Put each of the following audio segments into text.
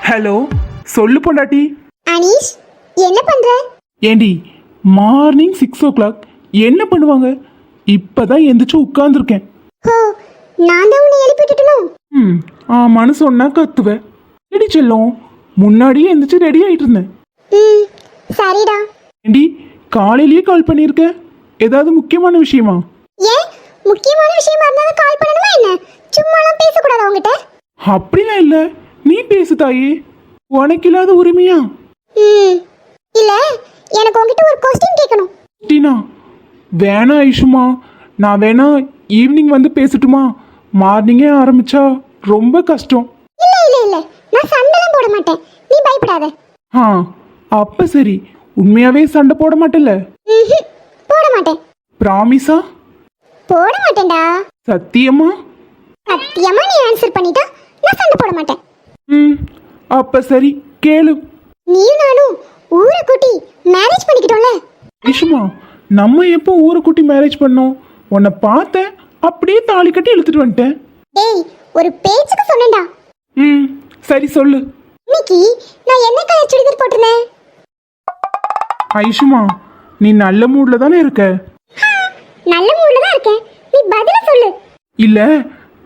Hello, சொல்லு பொண்டாட்டி. அனீஷ், என்ன பண்ற? ஏண்டி, மார்னிங் 6 o'clock என்ன பண்ணுவாங்க? இப்பதான் எந்திரிச்சு உட்கார்ந்துருக்கேன். ஓ, நான் தான் உன்னை எழுப்பிட்டுட்டனோ? ஆமான்னு சொன்னா கத்துவேன். எடி செல்லம், முன்னாடியே எந்திரிச்சு ரெடி ஆயிட்டு இருந்தேன். சரிடா. ஏண்டி, காலையிலேயே கால் பண்ணியிருக்க? ஏதாவது முக்கியமான விஷயமா? ஏன், முக்கியமான விஷயமா இருந்தாலும் கால் பண்ணணுமா என்ன? சும்மாலாம் பேசக்கூடாது அவங்ககிட்ட. அப்படிலாம் இல்ல, நீ பேசு தாயே. உனக்கு இல்லாத உரிமையா? இல்ல, எனக்கு உங்ககிட்ட ஒரு கொஸ்டின் கேட்கணும். டீனா, வேணா ஐஷுமா, நான் வேணா ஈவினிங் வந்து பேசட்டுமா? மார்னிங்கே ஆரம்பிச்சா ரொம்ப கஷ்டம். இல்ல இல்ல இல்ல, நான் சண்டைலாம் போட மாட்டேன், நீ பயப்படாத. அப்ப சரி. உண்மையாவே சண்டை போட மாட்டேல்ல? போட மாட்டேன். பிராமிஸா? போட மாட்டேன்டா. சத்தியமா? சத்தியமா நீ ஆன்சர் பண்ணிட்டா நான் சண்டை போட மாட்டேன். அப்ப சரி, கேளு. நீயும் நானும் ஊரை கூட்டி மேரேஜ் பண்ணிக்கிட்டோம்ல? ஐஷுமா, நம்ம எப்போ ஊரை கூட்டி மேரேஜ் பண்ணோம்? உன்னை பார்த்தேன், அப்படியே தாலி கட்டி இழுத்துட்டு வந்துட்டேன். டேய், ஒரு பேச்சுக்கு சொன்னேன்டா. சரி சொல்லு. இன்னைக்கு நான் என்ன கலர் சுடிதார் போட்டிருந்தேன்? ஐஷுமா, நீ நல்ல மூட்ல தானே இருக்க? நல்ல மூட்ல தான் இருக்கேன், நீ பதில சொல்லு. இல்ல,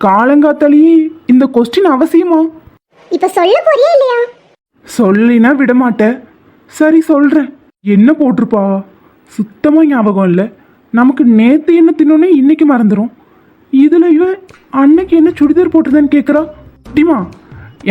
காலங்காத்தாலேயே இந்த கொஸ்டின் அவசியமா? இப்ப சொல்ல போறியா இல்லையா? சொல்லினா விட மாட்டேன். சரி சொல்றேன். என்ன போட்டிருப்பா? சுத்தமா ஞாபகம் இல்லை. நமக்கு நேத்து என்ன தின்னோன்னே இன்னைக்கு மறந்துடும். இதுல இவ அன்னைக்கு என்ன சுடிதார் போட்டுருந்தேன்னு கேட்குறா. டிமா,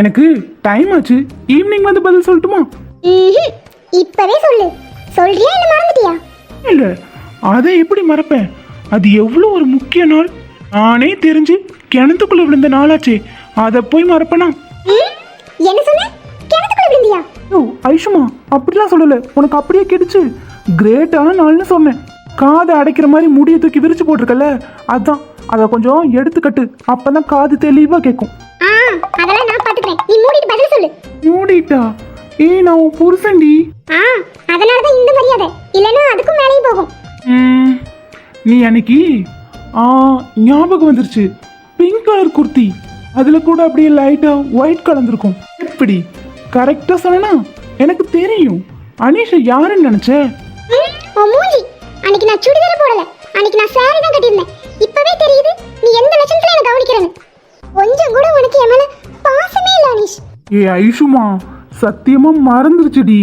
எனக்கு டைம் ஆச்சு, ஈவினிங் வந்து பதில் சொல்லட்டுமா? இப்பவே சொல்லு. சொல்றியா இல்ல மறந்துட்டியா? இல்ல, அதை எப்படி மறப்பேன்? அது எவ்வளோ ஒரு முக்கிய நாள். நானே தெரிஞ்சு கிணத்துக்குள்ள விழுந்த நாளாச்சே, அதை போய் மறப்பனா? என்ன சொன்ன? கிணத்துக்குள்ள விழுந்தியா? ஐஷுமா, அப்படிலாம் சொல்லல. உனக்கு அப்படியே கிடைச்சு கிரேட்டான நாள்னு சொன்னேன். காதை அடைக்கிற மாதிரி முடியை தூக்கி விரிச்சு போட்டிருக்கல, அதான். அதை கொஞ்சம் எடுத்துக்கட்டு, அப்பதான் காது தெளிவா கேட்கும். அதெல்லாம் நான் பாத்துக்கிறேன், நீ மூடிட்டு பதில் சொல்லு. மூடிட்டா? நான் உன் புருஷன்டி. அதனாலதான் இந்த மரியாதை, இல்லைன்னா அதுக்கும் மேலேயும் போகும். நீ அன்னைக்கு ஞாபகம் வந்துருச்சு, பிங்க் கலர் குர்த்தி, அதுல கூட அப்படியே லைட்டா ஒயிட் கலந்துருக்கும். எப்படி கரெக்டா சொன்னா? எனக்கு தெரியும். அனீஷா யாருன்னு நினைச்ச? மூஞ்சி, அன்னைக்கு நான் சுடிதார் போடல, அன்னைக்கு நான் சாரி தான் கட்டியிருந்தேன். இப்பவே தெரியுது நீ எந்த லட்சணத்துல என்ன கவனிக்கிறேன்னு. கொஞ்சம் கூட உனக்கு என் மேல பாசமே இல்ல அனீஷ். ஐஷுமா, சத்தியமா மறந்துருச்சுடி.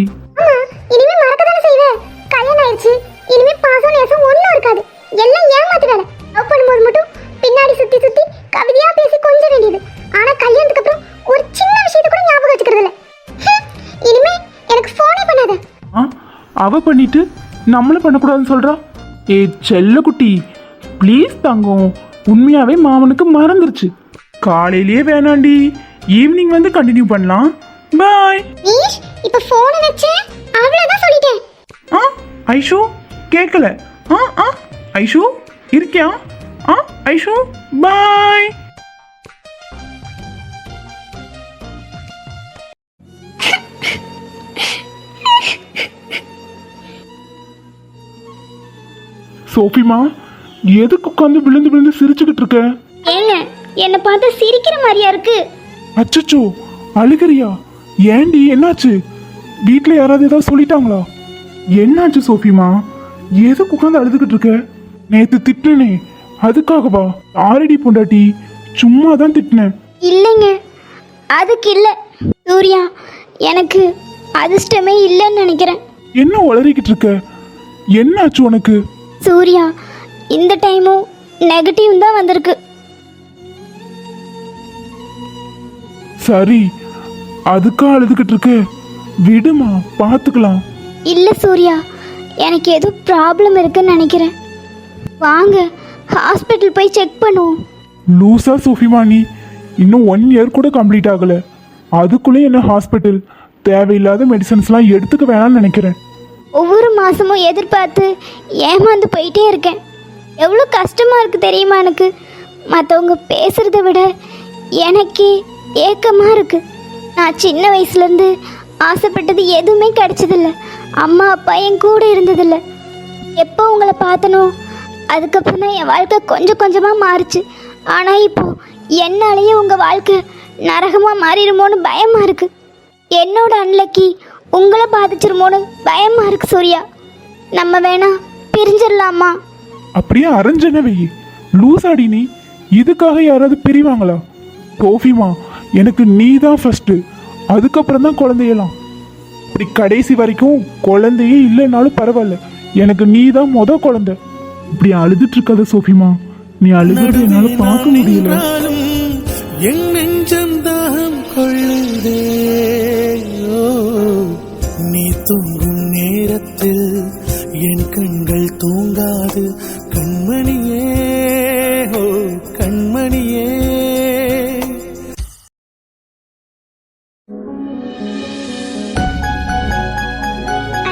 இனிமே மறக்கதானே செய்வே. கல்யாணம் ஆயிடுச்சு, இனிமே பாசம் நேசம் ஒண்ணும் இருக்காது. எல்லாம் ஏமாத்து வேலை. லவ் பண்ணும்போது மட்டும் பின்னாடி சுத்தி சுத்தி கவிதையா பேசி கொஞ்ச வேண்டியது. ஆனா கல்யாணத்துக்கு அப்புறம் ஒரு சின்ன விஷயத்தை கூட ஞாபகம் வச்சுக்கிறது இல்ல. இனிமே எனக்கு போனே பண்ணாத. அவ பண்ணிட்டு நம்மள பண்ணக்கூடாதுன்னு சொல்றா. செல்ல குட்டி, ப்ளீஸ் தங்கம். உண்மையாவே மாமனுக்கு மறந்துருச்சு. காலையிலேயே வேணாண்டி, ஈவினிங் வந்து கண்டினியூ பண்ணலாம். பாய். நீஷ், இப்ப போன் வச்சே அவ்வளவுதான் சொல்லிட்டேன். ஐஷு கேட்கல. ஐஷு இருக்கியா? ஐஷு பாய். சோஃபிமா, எதுக்கு உட்காந்து விழுந்து விழுந்து சிரிச்சுக்கிட்டு இருக்க? ஏங்க, என்ன பார்த்தா சிரிக்கிற மாதிரியா இருக்கு? அச்சச்சோ, அழுகிறியா? ஏண்டி, என்னாச்சு? வீட்ல யாராவது ஏதாவது சொல்லிட்டாங்களா? என்னாச்சு சோஃபிமா? எதுக்கு உட்காந்து அழுதுகிட்டு இருக்க? நேத்து திட்டினே, அதுக்காகவா? ஆரடி பொண்டாட்டி, சும்மா தான் திட்டினேன். இல்லைங்க, அதுக்கு இல்ல சூர்யா, எனக்கு அதிர்ஷ்டமே இல்லைன்னு நினைக்கிறேன். என்ன உளறிக்கிட்டு இருக்க? என்னாச்சு உனக்கு? சூர்யா, இந்த டைமும் நெகட்டிவ் தான் வந்திருக்கு. சரி, அதுக்கா அழுதுகிட்டு இருக்க? விடுமா, பார்த்துக்கலாம். இல்ல சூர்யா, எனக்கு ஏதோ ப்ராப்ளம் இருக்குன்னு நினைக்கிறேன். வாங்க ஹாஸ்பிட்டல் போய் செக் பண்ணுவோம். லூசா சோஃபிமா நீ? இன்னும் 1 year கூட கம்ப்ளீட் ஆகல, அதுக்குள்ளே என்ன ஹாஸ்பிட்டல்? தேவையில்லாத மெடிசன்ஸ்லாம் எடுத்துக்க வேணாம்னு நினைக்கிறேன். ஒவ்வொரு மாசமும் எதிர்பார்த்து ஏமாந்து போயிட்டே இருக்கேன். எவ்வளோ கஷ்டமா இருக்கு தெரியுமா எனக்கு? மற்றவங்க பேசுறத விட எனக்கே ஏக்கமாக இருக்கு. நான் சின்ன வயசுலேருந்து ஆசைப்பட்டது எதுவுமே கிடைச்சதில்ல. அம்மா அப்பா என் கூட இருந்ததில்ல. எப்போ உங்களை பார்த்தனோ அதுக்கப்புறம் தான் என் வாழ்க்கை கொஞ்சம் கொஞ்சமாக மாறுச்சு. ஆனால் இப்போது என்னாலேயே உங்கள் வாழ்க்கை நரகமாக மாறிடுமோன்னு பயமாக இருக்குது. என்னோட அன்லக்கி உங்களை பாதிச்சிருமோன்னு பயமா இருக்கு சூர்யா. நம்ம வேணா பிரிஞ்சிடலாமா? அப்படியே அரைஞ்சன வெயி லூசாடி நீ. இதுக்காக யாராவது பிரிவாங்களா? சோஃபிமா, எனக்கு நீ தான் ஃபர்ஸ்ட், அதுக்கப்புறம் தான் குழந்தையெல்லாம். இப்படி கடைசி வரைக்கும் குழந்தையே இல்லைனாலும் பரவாயில்ல, எனக்கு நீ தான் குழந்தை. இப்படி அழுதுட்டு இருக்காத சோஃபிமா, நீ அழுகிறது என்னால பார்க்க முடியல. என் நெஞ்சம் தாகம் கொள்ளுதே, நீ தூங்கும் நேரத்தில் என் கண்கள் தூங்காது கண்மணியே, ஓ கண்மணியே.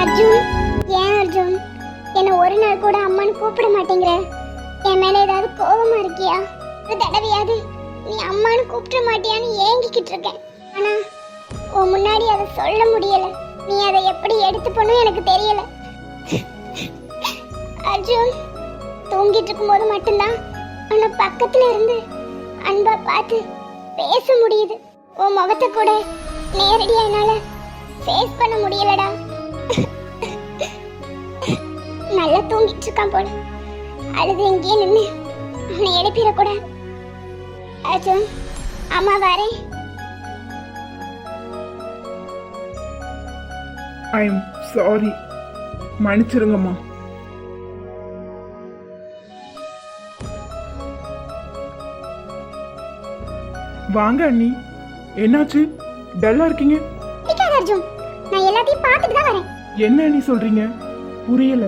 அர்ஜுன், ஏன் அர்ஜுன் என்ன ஒரு நாள் கூட அம்மான்னு கூப்பிட மாட்டேங்கிற? என் மேல ஏதாவது கோபமா இருக்கியா? ஒரு தடவையாவது நீ அம்மான்னு கூப்பிட மாட்டியான்னு ஏங்கிக்கிட்டு இருக்கேன். ஆனா உன் முன்னாடி அதை சொல்ல முடியல. நீ அதை எப்படி எடுத்து போனும் எனக்கு தெரியல. அர்ஜுன், தூங்கிட்டு இருக்கும்போது மட்டும்தான் உன்னை பக்கத்துல இருந்து அன்பா பார்த்து பேச முடியுது. உன் முகத்தை கூட நேரடியா என்னால ஃபேஸ் பண்ண முடியலடா. நல்லா தூங்கிட்டு இருக்கான் போல. அழுது எங்கேயே நின்று அவனை எழுப்பிடக்கூடாது. அர்ஜுன், அம்மா வரேன். ஐ எம் சாரி, மன்னிச்சிருங்கம்மா. வாங்க அண்ணி, என்னாச்சு? டல்லா இருக்கீங்க? நிக்காத அர்ஜுன், நான் எல்லாத்தையும் பார்த்துட்டு தான் வரேன். என்ன அண்ணி சொல்றீங்க? புரியல.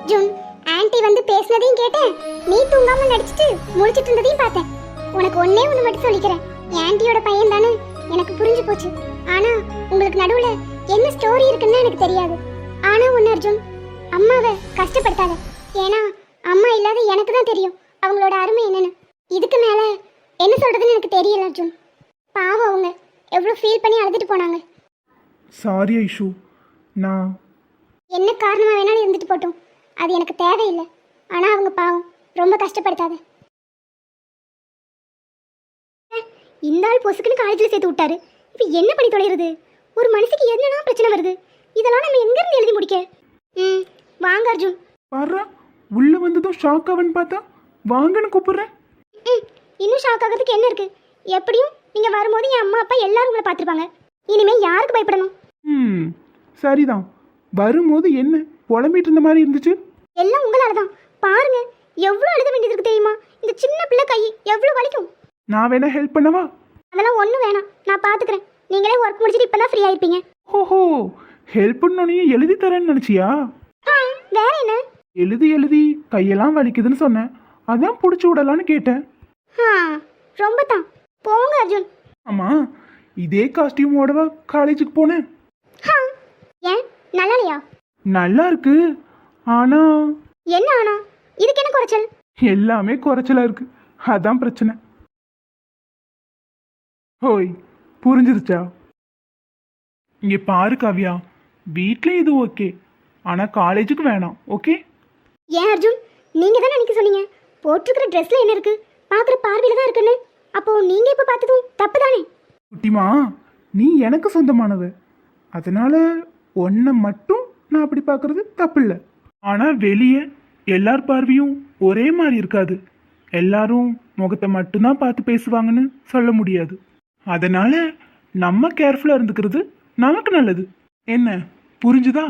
அர்ஜுன், ஆன்ட்டி வந்து பேசினதையும் கேட்டேன், நீ தூங்காம நடிச்சிட்டு முழிச்சிட்டு இருந்ததையும் பார்த்தேன். உனக்கு ஒண்ணே ஒன்று மட்டும் சொல்லிக்கிறேன், ஆன்ட்டியோட பையன் தானே எனக்கு புரிஞ்சு போச்சு. ஆனா உங்களுக்கு நடுவுல என்ன ஸ்டோரி இருக்குன்னு எனக்கு தெரியாது. ஆனா ஒன்று அர்ஜுன், அம்மாவை கஷ்டப்படுத்தாத. ஏன்னா அம்மா இல்லாத எனக்கு தான் தெரியும் அவங்களோட அருமை என்னன்னு. இதுக்கு மேல என்ன சொல்றதுன்னு எனக்கு தெரியல அர்ஜுன். பாவம், அவங்க எவ்வளோ ஃபீல் பண்ணி அழுதுட்டு போனாங்க. சாரி ஐஷு, நான் என்ன காரணமா வேணாலும் இருந்துட்டு போட்டோம், அது எனக்கு தேவையில்லை. ஆனா அவங்க பாவம், ரொம்ப கஷ்டப்படுத்தாத. இந்த ஆள் பொசுக்குன்னு காலேஜில் சேர்த்து விட்டாரு. இப்போ என்ன பண்ணி தொலைகிறது? ஒரு மனுஷிக்கு என்னன்னா பிரச்சனை வருது? இதெல்லாம் நம்ம எங்க இருந்து எழுதி முடிக்க? வாங்க அர்ஜுன். பாரு, உள்ள வந்ததும் ஷாக் ஆவன்னு பார்த்தா வாங்கன்னு கூப்பிடுறேன். இன்னும் ஷாக் ஆகிறதுக்கு என்ன இருக்கு? எப்படியும் நீங்க வரும்போது என் அம்மா அப்பா எல்லாரும் உங்களை பார்த்துருப்பாங்க. இனிமே யாருக்கு பயப்படணும்? சரிதான். வரும்போது என்ன புலம்பிட்டு இருந்த மாதிரி இருந்துச்சு? எல்லாம் உங்களால தான். பாருங்க, எவ்வளோ அழுத வேண்டியது இருக்கு தெரியுமா? இந்த சின்ன பிள்ளை கை எவ்வளோ வலிக்கும். நான் வேணா ஹெல்ப் பண்ணவா? அதெல்லாம் ஒன்றும் வேணாம், நான் பார்த்துக்கிறேன். நீங்களே ஒர்க் முடிச்சுட்டு இப்போ தான் ஃப்ரீ ஆயிருப்பீங்க. ஓஹோ, ஹெல்ப் பண்ணோன்னே எழுதி தரேன்னு நினச்சியா? வேற என்ன? எழுதி கையெல்லாம் வலிக்குதுன்னு சொன்னேன், அதான் பிடிச்சி விடலான்னு கேட்டேன். ரொம்ப தான். போங்க அர்ஜுன். ஆமா, இதே காஸ்டியூமோடவா காலேஜுக்கு போனேன். ஏன் நல்லா இல்லையா? நல்லா இருக்கு, ஆனா என்ன ஆனா? இதுக்கு என்ன குறைச்சல்? எல்லாமே குறைச்சலா இருக்கு, அதான் பிரச்சனை. ஹோய், புரிஞ்சிருச்சா? இங்க பாரு காவ்யா, வீட்ல இது ஓகே, ஆனா காலேஜுக்கு வேணாம். ஓகே? ஏன் அர்ஜுன், நீங்க தானே அன்னைக்கு சொன்னீங்க போட்டிருக்கிற ட்ரெஸ்ல என்ன இருக்கு, பாக்குற பார்வையில தான் இருக்குன்னு. அப்போ நீங்க இப்ப பார்த்ததும் தப்பு தானே? குட்டிமா, நீ எனக்கு சொந்தமானவ, அதனால ஒன்றை மட்டும் நான் அப்படி பார்க்கறது தப்பு இல்லை. ஆனால் வெளியே எல்லார் பார்வையும் ஒரே மாதிரி இருக்காது. எல்லாரும் முகத்தை மட்டும்தான் பார்த்து பேசுவாங்கன்னு சொல்ல முடியாது. அதனால நம்ம கேர்ஃபுல்லாக இருந்துக்கிறது நமக்கு நல்லது. என்ன, புரிஞ்சுதா?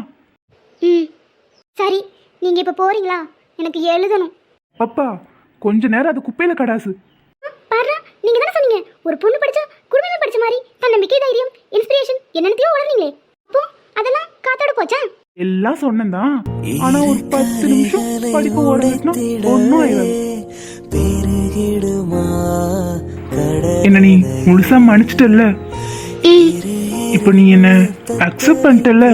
சரி, நீங்க இப்ப போறீங்களா? எனக்கு எழுதணும். அப்பா, கொஞ்ச நேரம் அது குப்பையில கடாசு. பாரு, நீங்க தானே சொன்னீங்க ஒரு பொண்ணு படிச்சா குடும்பமே படிச்ச மாதிரி தன்னம்பிக்கை, தைரியம், இன்ஸ்பிரேஷன் என்னென்னத்தையோ வளர்ந்தீங்களே. அப்போ அதெல்லாம் காத்தோட போச்சா? எல்லாம் சொன்னதான், ஆனா ஒரு 10 நிமிஷம் படிப்பு ஓடுறதுன்னா ஒன்னும் ஆயிடாது. என்ன நீ முழுசா மன்னிச்சிட்டல்ல? இப்ப நீ என்ன அக்செப்ட் பண்ணிட்டல்ல?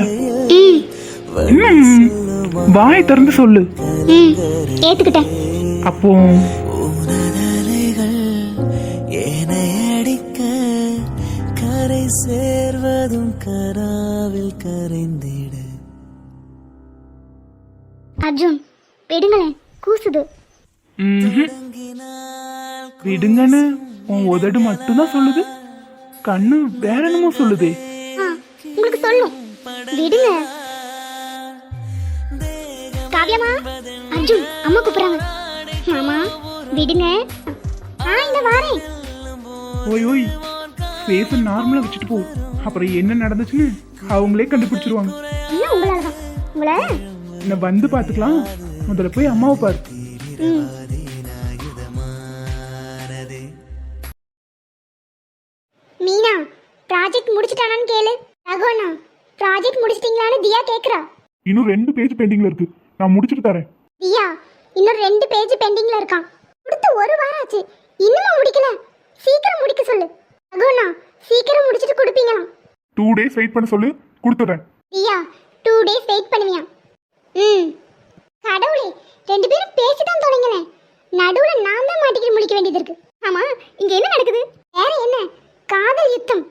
வாய் திறந்து சொல்லு. ஏத்துக்கிட்டேன். அப்போ கரை சேர்வதும் கராவில் கரைந்திட. அர்ஜுன், விடுங்களேன், கூசுது. விடுங்கன்னு உன் உதடு மட்டும்தான் சொல்லுது, கண்ணு வேற என்னமோ சொல்லுதே. சொல்லும். விடுங்க. காவியம்மா, அர்ஜுன் அம்மா கூப்பிடுறாங்க. மாமா விடுங்க. இந்த வாரேன். ஓய் ஓய், ஃபேஸை நார்மலாக வச்சுட்டு போ. அப்புறம் என்ன நடந்துச்சுன்னு அவங்களே கண்டுபிடிச்சிருவாங்க. இல்லை உங்களாலதான். உங்களை என்ன வந்து பார்த்துக்கலாம். முதல்ல போய் அம்மாவை பாரு. மீனா ப்ராஜெக்ட் முடிச்சிட்டானான்னு கேளு. ரகுவண்ணா ப்ராஜெக்ட் முடிச்சிட்டீங்களான்னு தியா கேக்குறா. இன்னும் 2 பேஜ் பெண்டிங்ல இருக்கு, நான் முடிச்சுட்டு தரேன். தியா இன்னும் 2 பேஜ் பெண்டிங்ல இருக்கான். கொடுத்து 1 வாரம் ஆச்சு, இன்னுமா முடிக்கல? சீக்கிரம் முடிக்க சொல்லு. ரகுவண்ணா சீக்கிரம் முடிச்சிட்டு கொடுப்பீங்களா? 2 days வெயிட் பண்ண சொல்லு, கொடுத்துட்றேன். தியா 2 days வெயிட் பண்ணுவியா? கடவுளே, 2 பேரும் பேசிதான் தொடங்கலேன். நடுவுல நான் தான் மாட்டிக்கிட்டு முடிக்க வேண்டியது இருக்கு. ஆமா, இங்க என்ன நடக்குது? வேற என்ன, காதல் யுத்தம்.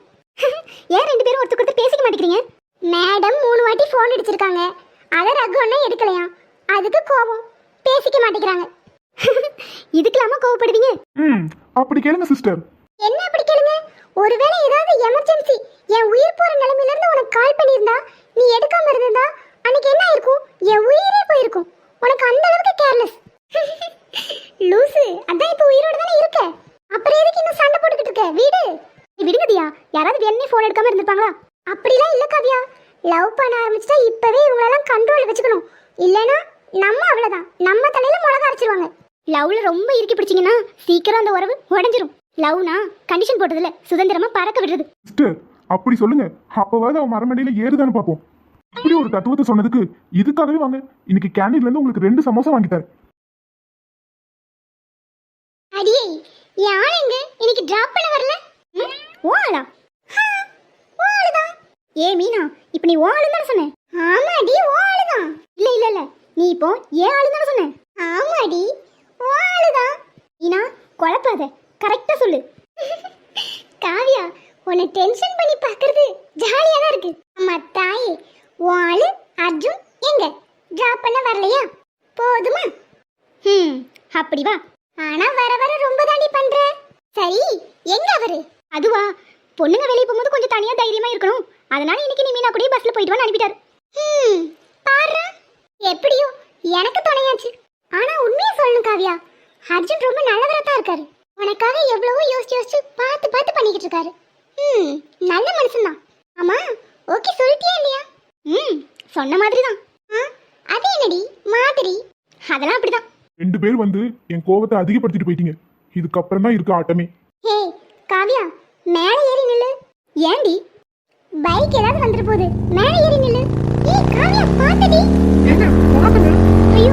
ஏன் 2 பேரும் ஒருத்தர் பேசிக்க மாட்டேங்கிறீங்க? மேடம் 3 வாட்டி ஃபோன் அடிச்சிருக்காங்க, அத ரகுவண்ணா எடுக்கலையா, அதுக்கு கோபம், பேசிக்க மாட்டேங்கிறாங்க. இதுக்கெல்லாமா கோவப்படுவீங்க? அப்படி கேளுங்க சிஸ்டர். என்ன அப்படி கேளுங்க? ஒருவேளை ஏதாவது எமர்ஜென்சி, என் உயிர் போற நிலைமையில இருந்து உனக்கு கால் பண்ணியிருந்தா, நீ எடுக்காம இருந்திருந்தா அன்னைக்கு என்ன இருக்கும்? என் உயிரே போயிருக்கும். உனக்கு அந்த அளவுக்கு கேர்லெஸ். லூசு, அதான் இப்ப உயிரோட தானே இருக்க, அப்புறம் எதுக்கு இன்னும் சண்டை போட்டுக்கிட்டு இருக்க? வீடு விடுங்க தியா. யாராவது வேணே ஃபோன் எடுக்காம இருந்திருப்பாங்களா? அப்படிலாம் இல்ல காவியா. லவ் பண்ண ஆரம்பிச்சிட்டா இப்பவே இவங்களெல்லாம் கண்ட்ரோல் வச்சுக்கணும். இல்லைன்னா நம்ம அவ்வளவுதான், நம்ம தலையில மிளகா அரைச்சிருவாங்க. லவ்ல ரொம்ப இறுக்கி பிடிச்சிங்கன்னா சீக்கிரம் அந்த உறவு உடஞ்சிரும். லவ்னா கண்டிஷன் போட்டதில்ல, சுதந்திரமா பறக்க விடுறது. சிஸ்டர் அப்படி சொல்லுங்க, அப்பவாவது அவன் மரமடியில ஏறுதான்னு பார்ப்போம். இப்படி ஒரு தத்துவத்தை சொன்னதுக்கு இதுக்காகவே வாங்க, இன்னைக்கு கேண்டீன்ல இருந்து உங்களுக்கு 2 சமோசா வாங்கி தரேன். அடியே, என் ஆள் எங்க? இன்னைக்கு டிராப் பண்ண வரல. ஓ ஆளா? ஓ ஆளுதான். ஏ மீனா, இப்ப நீ ஓ ஆளுன்னு தானே சொன்ன? ஆமாடி, ஓ ஆளுதான். இல்ல இல்ல இல்ல, நீ இப்போ ஏ ஆளுன்னு தானே சொன்ன? ஆமாடி, ஓ ஆளுதான். மீனா குழப்பாத, கரெக்டா சொல்லு. காவியா, உன்னை டென்ஷன் பண்ணி பார்க்கிறது ஜாலியா தான் இருக்கு. அம்மா தாயே, ஓ ஆளு அர்ஜுன் எங்க? டிராப் பண்ண வரலையா? போதுமா? அப்படி வா. ஆனா வர வர ரொம்ப தாண்டி பண்ற. சரி, எங்க அவரு? அதுவா, பொண்ணுங்க வெளியே போகும்போது கொஞ்சம் தனியா தைரியமா இருக்கணும், அதனால இன்னைக்கு நீ மீனா கூட பஸ்ல போயிட்டு வான்னு அனுப்பிட்டாரு. பாரு, எப்படியோ எனக்கு துணையாச்சு. ஆனா உண்மையை சொல்லணும் காவியா, அர்ஜுன் ரொம்ப நல்லவரா தான் இருக்காரு. உனக்காக எவ்வளவோ யோசிச்சு யோசிச்சு பார்த்து பார்த்து பண்ணிக்கிட்டு இருக்காரு. நல்ல மனுஷன்தான். ஆமா, ஓகே சொல்லிட்டியா இல்லையா? சொன்ன மாதிரி தான். அது என்னடி மாதிரி? அதெல்லாம் அப்படிதான். 2 பேர் வந்து என் கோவத்தை அதிகப்படுத்திட்டு போயிட்டீங்க. இதுக்கப்புறம் தான் இருக்கு ஆட்டமே. ஹே காவியா, மேலே ஏறி நில்லு. ஏண்டி? பைக் ஏதாவது வந்துட்டு போகுது, மேலே ஏறி நில்லு. ஏய் காவியா, பாத்தடி. ஐயோ,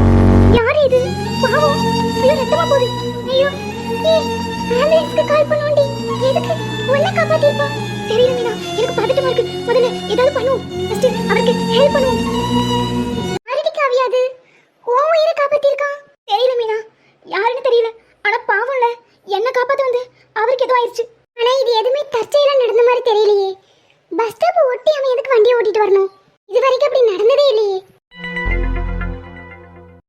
யாரு இது? பாவம், ஐயோ ரத்தமா போகுது. ஐயோ, ஏய் ஆம்புலன்ஸ்க்கு கால் பண்ணுவோண்டி. எதுக்கு? உன்னை காப்பாத்திருப்பா. தெரியல மீனா, எனக்கு பதட்டமா இருக்கு. முதல்ல ஏதாவது பண்ணுவோம், ஃபர்ஸ்ட் அவருக்கு ஹெல்ப் பண்ணுவோம். யாரடி காவியா அது? உன் உயிரை காப்பாத்திருக்கான். தெரியல மீனா, யாருன்னு தெரியல, ஆனா பாவம்ல, என்ன காப்பாத்த வந்து அவருக்கு எதுவும் ஆயிடுச்சு. ஆனா இது எதுவுமே தற்செயலா நடந்த மாதிரி தெரியலையே. பஸ் ஸ்டாப் ஒட்டி அவன் எதுக்கு வண்டியை ஓட்டிட்டு வரணும்? இது வரைக்கும் அப்படி நடந்ததே இல்லையே.